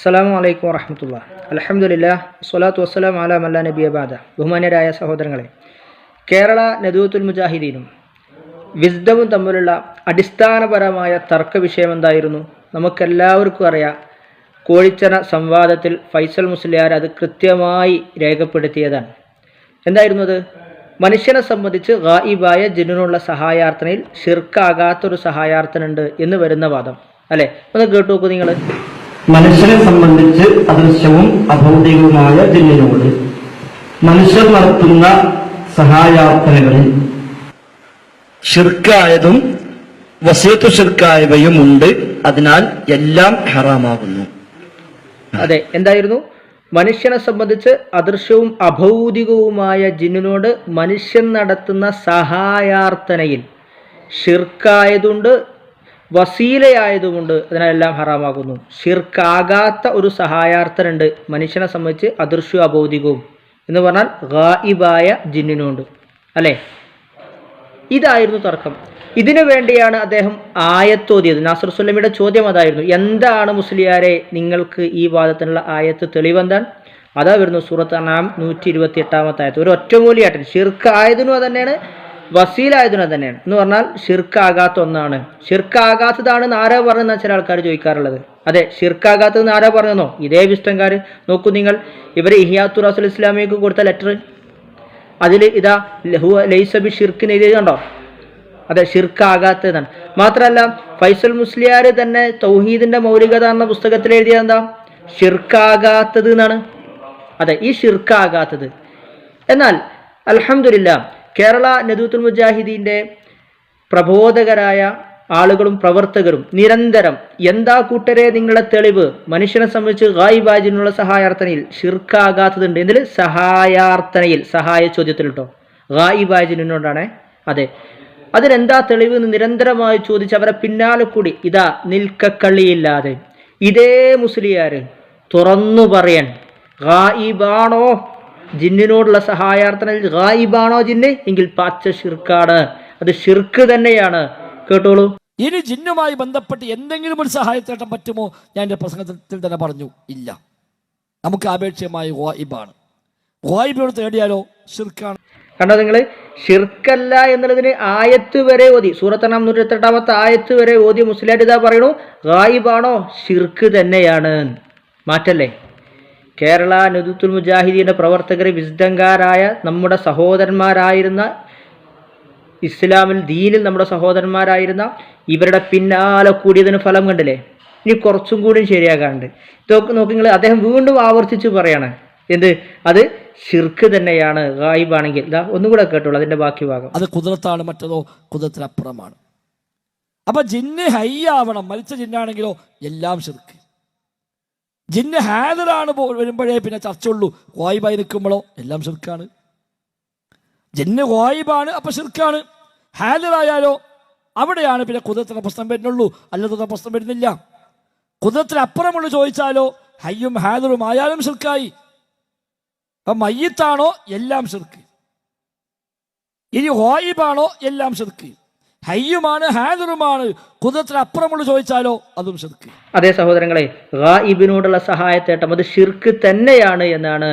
അസ്സലാമു അലൈക്കും വറഹ്മത്തുള്ളാഹി. അൽഹംദുലില്ലാഹ് സ്വലാത്തു വസ്സലാമു അലാ മൻ ലാ നബിയ ബഅദ. ബഹുമാന്യരായ സഹോദരങ്ങളെ, കേരള നദൂത്തുൽ മുജാഹിദീനും വിസ്ഡവും തമ്മിലുള്ള അടിസ്ഥാനപരമായ തർക്ക വിഷയം എന്തായിരുന്നു? നമുക്കെല്ലാവർക്കും അറിയാം. കോഴിച്ചന സംവാദത്തിൽ ഫൈസൽ മുസ്ലിയാർ അത് കൃത്യമായി രേഖപ്പെടുത്തിയതാണ്. എന്തായിരുന്നു അത്? മനുഷ്യനെ സംബന്ധിച്ച് ഗായിബായ ജിന്നിനുള്ള സഹായാർത്ഥനയിൽ ഷിർക്കാകാത്തൊരു സഹായാർത്ഥനുണ്ട് എന്ന് വരുന്ന വാദം അല്ലേ? ഒന്ന് കേട്ടു നോക്കൂ നിങ്ങൾ. മനുഷ്യനെ സംബന്ധിച്ച് അദൃശ്യവും അഭൗതികവുമായ ജിന്നിനോട് മനുഷ്യർ നടത്തുന്ന സഹായാർത്ഥനകളിൽ ഷിർക്കായതും വസിയത്തു ഷിർക്കായവയും ഉണ്ട്. അതിനാൽ എല്ലാം ഹറാമാകുന്നു. അതെ, എന്തായിരുന്നു? മനുഷ്യനെ സംബന്ധിച്ച് അദൃശ്യവും അഭൗതികവുമായ ജിന്നിനോട് മനുഷ്യൻ നടത്തുന്ന സഹായാർത്ഥനയിൽ ഷിർക്കായതുണ്ട്, വസീലയായതുമുണ്ട്. അതിനെല്ലാം ഹറാമാകുന്നു. ഷിർക്കാകാത്ത ഒരു സഹായാർത്ഥനുണ്ട് മനുഷ്യനെ സംബന്ധിച്ച് അദൃശ്യവും അഭൗതികവും എന്ന് പറഞ്ഞാൽ ഗായിബായ ജിന്നിനുണ്ട് അല്ലേ? ഇതായിരുന്നു തർക്കം. ഇതിനു വേണ്ടിയാണ് അദ്ദേഹം ആയത്തോതിയത്. നാസർ സുല്ലമിയുടെ ചോദ്യം അതായിരുന്നു, എന്താണ് മുസ്ലിയാരെ നിങ്ങൾക്ക് ഈ വാദത്തിനുള്ള ആയത്ത് തെളിവെന്താൻ? അതാ വരുന്നു സൂറത്ത് അൻആം 128 ആയത്ത്. ഒരു ഒറ്റമൂലിയാട്ടൻ. ഷിർക്ക് തന്നെയാണ്, വസീലായതിനും തന്നെയാണ് എന്ന് പറഞ്ഞാൽ ഷിർക്കാകാത്ത ഒന്നാണ്. ഷിർക്കാകാത്തതാണെന്ന് ആരാ പറഞ്ഞെന്നാ ചില ആൾക്കാർ ചോദിക്കാറുള്ളത്. അതെ, ഷിർക്കാകാത്തതെന്ന് ആരാ പറഞ്ഞെന്നോ? ഇതേ വിഷ്ടംകാർ. നോക്കൂ നിങ്ങൾ, ഇവർ ഇഹിയാത്തുർ റസൂൽ ഇസ്ലാമിക്ക് കൊടുത്ത ലെറ്റർ, അതിൽ ഇതാ ലൈസ ബി ഷിർക്കിന് എഴുതി കണ്ടോ? അതെ, ഷിർക്കാകാത്തതാണ്. മാത്രമല്ല ഫൈസൽ മുസ്ലിയാർ തന്നെ തൗഹീദിന്റെ മൗലികത എന്ന പുസ്തകത്തിൽ എഴുതിയത് എന്താ? ഷിർക്കാകാത്തത് എന്നാണ്. അതെ, ഈ ഷിർക്കാകാത്തത്. എന്നാൽ അൽഹംദുലില്ലാഹ് കേരള നദൂത്തുൽ മുജാഹിദീൻ്റെ പ്രബോധകരായ ആളുകളും പ്രവർത്തകരും നിരന്തരം എന്താ കൂട്ടരെ നിങ്ങളുടെ തെളിവ്? മനുഷ്യനെ സംബന്ധിച്ച് ഗായിബാജിനുള്ള സഹായാർത്ഥനയിൽ ഷിർക്കാകാത്തതുണ്ട്. ഇതിൽ സഹായാർത്ഥനയിൽ, സഹായ ചോദ്യത്തിൽ കേട്ടോ, ഗായിബാജിനോടാണ്. അതെ, അതിനെന്താ തെളിവ് എന്ന് നിരന്തരമായി ചോദിച്ച് അവരെ പിന്നാലെ കൂടി ഇതാ നിൽക്കക്കള്ളിയില്ലാതെ ഇതേ മുസ്ലിയാർ തുറന്നു പറയാൻ, ഗായിബാണോ ജിന്നിനോടുള്ള സഹായാർത്ഥനയിൽ ഗായിബാണോ ജിന്ന് എങ്കിൽ പാച്ച ഷിർക്കാണ്, അത് ഷിർക്ക് തന്നെയാണ്. കേട്ടോളൂ. ഇനി ജിന്നുമായി ബന്ധപ്പെട്ട് എന്തെങ്കിലും ഒരു സഹായത്തേട്ടം പറ്റുമോ? ഞാൻ എൻ്റെ പ്രസംഗത്തിൽ തന്നെ പറഞ്ഞു, ഇല്ല. നമുക്ക് ആപേക്ഷികമായി ഗായിബാണ്. ഗായിബിനോട് തേടിയാലോ ഷിർക്കാണ്. കണ്ടോ നിങ്ങൾ? ഷിർക്കല്ല എന്നുള്ളതിന് ആയത്ത് വരെ ഓതി, സൂറത്ത് അൻആം 128 ആയത്ത് വരെ ഓതി മുസ്ലിയാർ ഇതാ പറയണു, ഗായിബാണോ ഷിർക്ക് തന്നെയാണ്. മാറ്റല്ലേ? കേരള നദൂത്തുൽ മുജാഹിദീൻ്റെ പ്രവർത്തകർ, വിസ്ഡംകാരായ നമ്മുടെ സഹോദരന്മാരായിരുന്ന, ഇസ്ലാമിൽ ദീനിൽ നമ്മുടെ സഹോദരന്മാരായിരുന്ന ഇവരുടെ പിന്നാലെ കൂടിയതിന് ഫലം കണ്ടില്ലേ? ഇനി കുറച്ചും കൂടി ശരിയാകാണ്ട് ഇതൊക്കെ നോക്കി നിങ്ങൾ. അദ്ദേഹം വീണ്ടും ആവർത്തിച്ച് പറയാണ്, എന്ത്? അത് ഷിർക്ക് തന്നെയാണ് ഗായിബാണെങ്കിൽ. ഇതാ ഒന്നുകൂടെ കേട്ടോളൂ അതിന്റെ ബാക്കി ഭാഗം. അത് കുദറത്താണ്, മറ്റതോ കുദറത്തിനപ്പുറമാണ്. അപ്പൊ ജിന്ന് ഹയ്യാവണം. മരിച്ച ജിന്നാണെങ്കിലോ എല്ലാം ഷിർക്ക്. ജിന്ന് ഹാദറാണ് വരുമ്പോഴേ പിന്നെ ചർച്ചയുള്ളൂ. ഗായിബായി നിൽക്കുമ്പോഴോ എല്ലാം ഷിർക്കാണ്. ജിന്ന് ഗായിബാണ്, അപ്പൊ ഷിർക്കാണ്. ഹാദറായാലോ അവിടെയാണ് പിന്നെ കുദറത്തിന് പ്രശ്നം വരുന്നുള്ളൂ, അല്ലാതെ പ്രശ്നം വരുന്നില്ല. കുദറത്തിന് അപ്പുറമുള്ള ചോദിച്ചാലോ ഹയ്യും ഹാദറും ആയാലും ഷിർക്കായി. അപ്പൊ മയ്യിത്താണോ എല്ലാം ഷിർക്ക്, ഇനി ഗായിബാണോ എല്ലാം ഷിർക്ക്, ഹയ്യുമാണ് ഹാദറുമാണ്, കുദറത്തിന് അപ്പുറമുള്ള ചോദിച്ചാലോ അതും ഷിർക്ക്. അതേ സഹോദരങ്ങളെ, ഗായിബിനോടുള്ള സഹായത്തേട്ടം അത് ഷിർക്ക് തന്നെയാണ് എന്നാണ്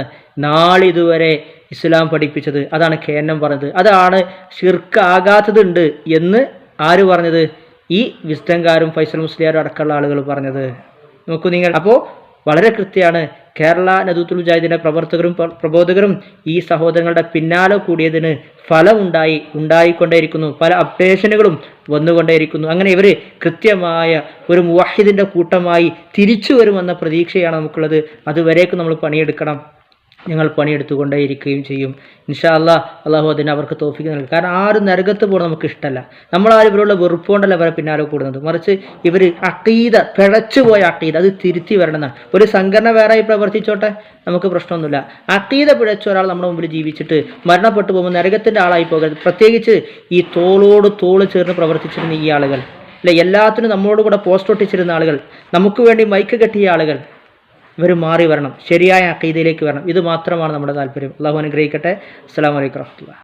നാളിതുവരെ ഇസ്ലാം പഠിപ്പിച്ചത്. അതാണ് കേന്നം പറഞ്ഞത്. അതാണ് ഷിർക്ക് ആകാത്തതുണ്ട് എന്ന് ആര് പറഞ്ഞത്? ഈ വിസ്ഡംകാരും ഫൈസൽ മുസ്ലിയാരും അടക്കമുള്ള ആളുകൾ പറഞ്ഞത്. നോക്കൂ നിങ്ങൾ. അപ്പോൾ വളരെ കൃത്യമാണ്. കേരള നദൂത്തുൽ മുജാഹിദീൻ്റെ പ്രവർത്തകരും പ്രബോധകരും ഈ സഹോദരങ്ങളുടെ പിന്നാലെ കൂടിയതിന് ഉണ്ടായിക്കൊണ്ടേയിരിക്കുന്നു. പല അപ്ഡേഷനുകളും വന്നുകൊണ്ടേയിരിക്കുന്നു. അങ്ങനെ ഇവർ കൃത്യമായ ഒരു മുവഹിദിൻ്റെ കൂട്ടമായി തിരിച്ചു വരുമെന്ന പ്രതീക്ഷയാണ് നമുക്കുള്ളത്. അതുവരേക്കും നമ്മൾ പണിയെടുക്കണം. ഞങ്ങൾ പണിയെടുത്തുകൊണ്ടേയിരിക്കുകയും ചെയ്യും. ഇൻഷാ അല്ലാഹ്. അള്ളാഹു അതിന് അവർക്ക് തൗഫീഖ് നൽകും. കാരണം ആരും നരകത്ത് പോകണം നമുക്ക് ഇഷ്ടമല്ല. നമ്മളാരും ഇവരുള്ള വെറുപ്പുകൊണ്ടല്ല അവരെ പിന്നാലെ കൂടുന്നത്. മറിച്ച് ഇവർ അഖീദ, പിഴച്ചുപോയ അഖീദ, അത് തിരുത്തി വരണമെന്നാണ്. ഒരു സംഘടന വേറെ പ്രവർത്തിച്ചോട്ടെ, നമുക്ക് പ്രശ്നമൊന്നുമില്ല. അഖീദ പിഴച്ച ഒരാൾ നമ്മുടെ മുമ്പിൽ ജീവിച്ചിട്ട് മരണപ്പെട്ടു പോകുമ്പോൾ നരകത്തിൻ്റെ ആളായി പോകരുത്. പ്രത്യേകിച്ച് ഈ തോളോട് തോള് ചേർന്ന് പ്രവർത്തിച്ചിരുന്ന ഈ ആളുകൾ അല്ലെ, എല്ലാത്തിനും നമ്മളോട് കൂടെ പോസ്റ്റ് ഒട്ടിച്ചിരുന്ന ആളുകൾ, നമുക്ക് വേണ്ടി മൈക്ക് കെട്ടിയ ആളുകൾ, ഇവർ മാറി വരണം, ശരിയായ അഖീദയിലേക്ക് വരണം. ഇത് മാത്രമാണ് നമ്മുടെ താല്പര്യം. അല്ലാഹു അനുഗ്രഹിക്കട്ടെ. അസ്സലാമു അലൈക്കും വറഹ്മത്തുള്ളാഹി.